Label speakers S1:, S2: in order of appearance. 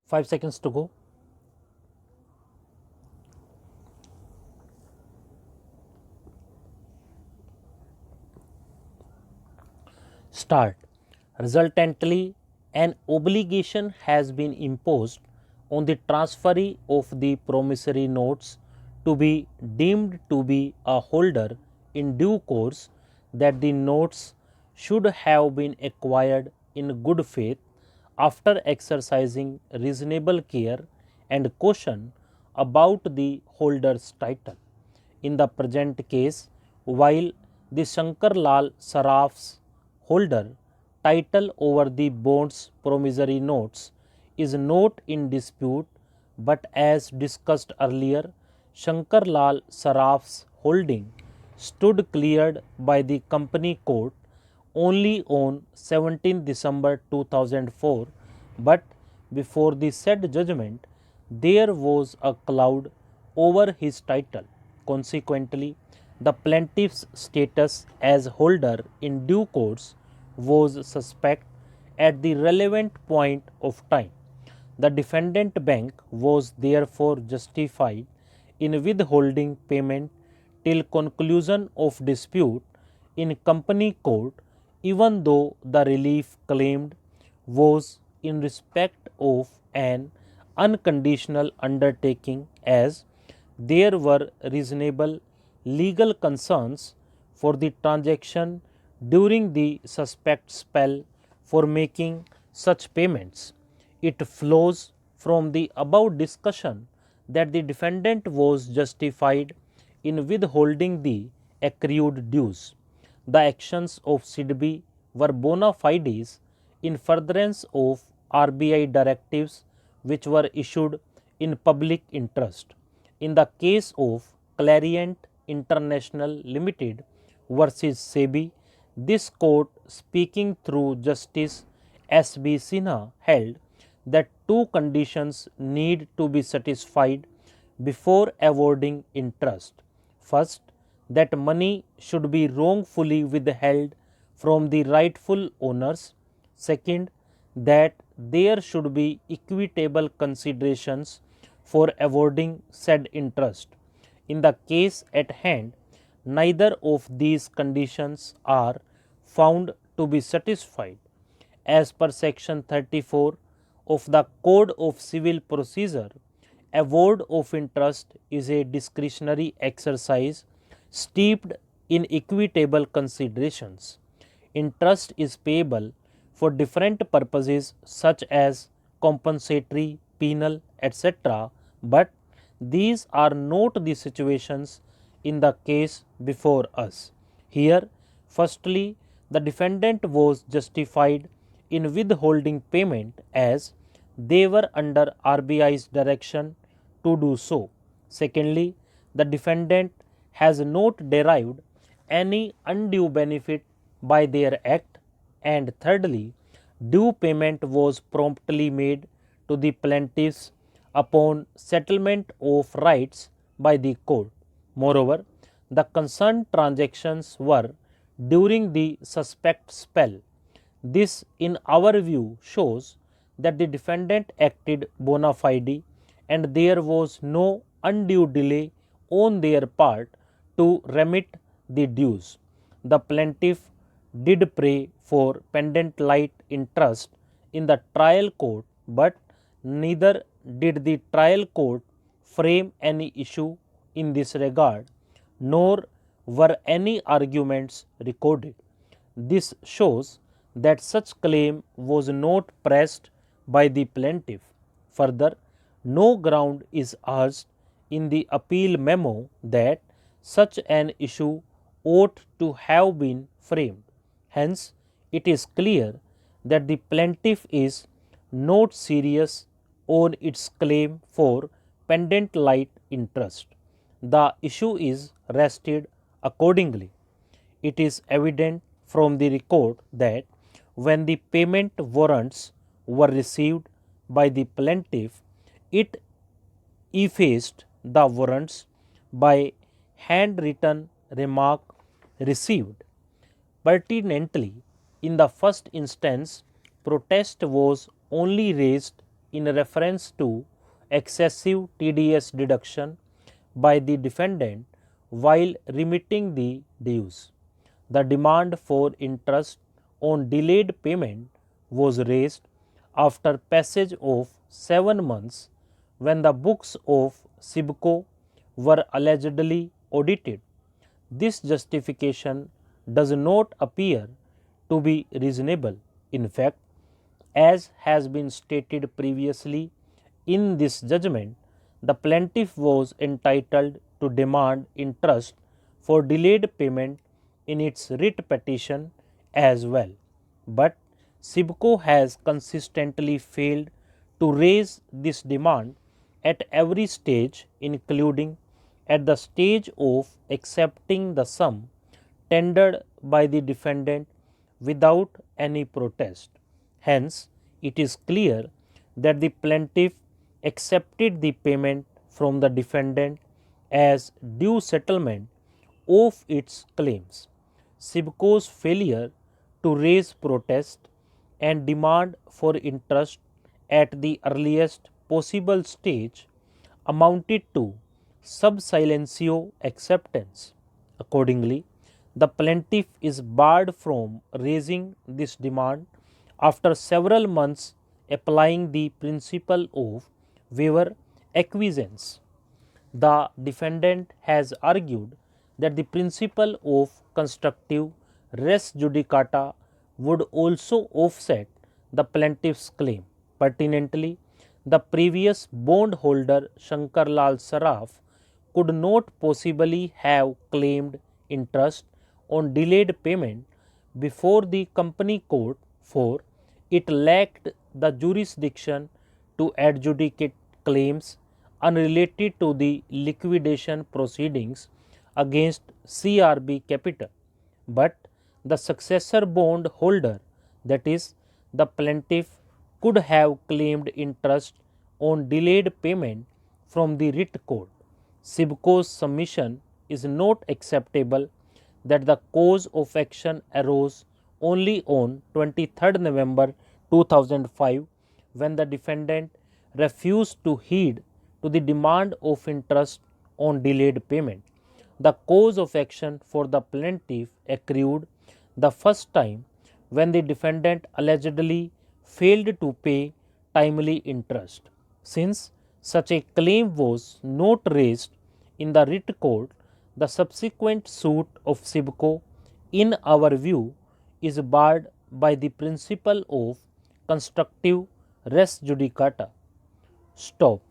S1: 5 seconds to go. Start. Resultantly, an obligation has been imposed on the transferee of the promissory notes to be deemed to be a holder in due course, that the notes should have been acquired in good faith after exercising reasonable care and caution about the holder's title. In the present case, while the Shankar Lal Saraf's holder title over the bond's promissory notes is not in dispute, but as discussed earlier, Shankar Lal Saraf's holding stood cleared by the company court only on 17 December 2004, but before the said judgment, there was a cloud over his title. Consequently, the plaintiff's status as holder in due course was suspect at the relevant point of time. The defendant bank was therefore justified in withholding payment till conclusion of dispute in company court, even though the relief claimed was in respect of an unconditional undertaking, as there were reasonable legal concerns for the transaction during the suspect spell for making such payments. It flows from the above discussion that the defendant was justified in withholding the accrued dues. The actions of SIDBI were bona fides in furtherance of RBI directives which were issued in public interest. In the case of Clariant International Limited versus SEBI, this court, speaking through Justice S.B. Sinha, held that two conditions need to be satisfied before awarding interest. First, that money should be wrongfully withheld from the rightful owners. Second, that there should be equitable considerations for awarding said interest. In the case at hand, neither of these conditions are found to be satisfied. As per section 34 of the Code of Civil Procedure, award of interest is a discretionary exercise steeped in equitable considerations. Interest is payable for different purposes such as compensatory, penal, etc., but these are not the situations in the case before us. Here, firstly, the defendant was justified in withholding payment as they were under RBI's direction to do so. Secondly, the defendant has not derived any undue benefit by their act. And thirdly, due payment was promptly made to the plaintiffs upon settlement of rights by the court. Moreover, the concerned transactions were during the suspect spell. This, in our view, shows that the defendant acted bona fide and there was no undue delay on their part to remit the dues. The plaintiff did pray for pendent light interest in the trial court, but neither did the trial court frame any issue in this regard, nor were any arguments recorded. This shows that such claim was not pressed by the plaintiff. Further, no ground is urged in the appeal memo that such an issue ought to have been framed. Hence, it is clear that the plaintiff is not serious on its claim for pendent light interest. The issue is rested accordingly. It is evident from the record that when the payment warrants were received by the plaintiff, it effaced the warrants by handwritten remark received. Pertinently, in the first instance, protest was only raised in reference to excessive TDS deduction by the defendant while remitting the dues. The demand for interest on delayed payment was raised after passage of 7 months when the books of SIBCO were allegedly audited. This justification does not appear to be reasonable. In fact, as has been stated previously in this judgment, the plaintiff was entitled to demand interest for delayed payment in its writ petition as well. But SIBCO has consistently failed to raise this demand at every stage, including at the stage of accepting the sum tendered by the defendant without any protest. Hence, it is clear that the plaintiff accepted the payment from the defendant as due settlement of its claims. SIBCO's failure to raise protest and demand for interest at the earliest possible stage amounted to sub silentio acceptance. Accordingly, the plaintiff is barred from raising this demand after several months applying the principle of waiver acquiescence. The defendant has argued that the principle of constructive res judicata would also offset the plaintiff's claim. Pertinently, the previous bondholder Shankarlal Saraf could not possibly have claimed interest on delayed payment before the company court, for it lacked the jurisdiction to adjudicate claims unrelated to the liquidation proceedings against CRB Capital. But the successor bond holder, that is, the plaintiff, could have claimed interest on delayed payment from the writ court. SIBCO's submission is not acceptable that the cause of action arose only on 23rd November 2005 when the defendant refused to heed to the demand of interest on delayed payment. The cause of action for the plaintiff accrued the first time when the defendant allegedly failed to pay timely interest. Since such a claim was not raised in the writ court, the subsequent suit of SIBCO, in our view, is barred by the principle of constructive res judicata. Stop.